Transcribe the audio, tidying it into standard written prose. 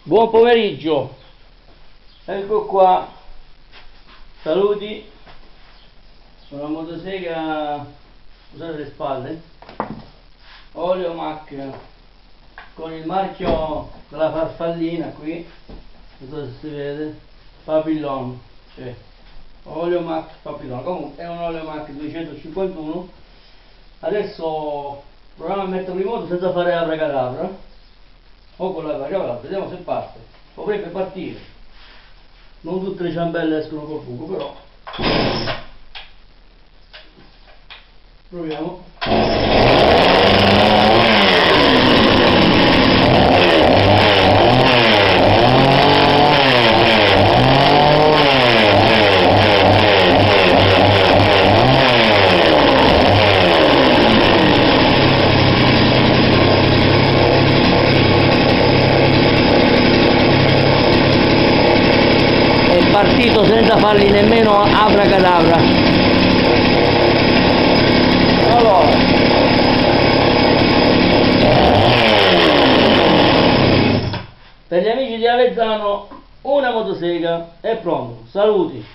Buon pomeriggio, ecco qua, saluti, una motosega, scusate le spalle, olio Mac con il marchio della farfallina qui, non so se si vede, Papillon, cioè olio Mac Papillon, comunque è un olio Mac 251. Adesso proviamo a metterlo in moto senza fare abracadabra, o con l'abracadabra, vediamo se parte. Potrebbe partire, non tutte le ciambelle escono col fuoco, però proviamo. È partito senza fargli nemmeno abracadabra. Allora, per gli amici di Avezzano una motosega è pronto. Saluti.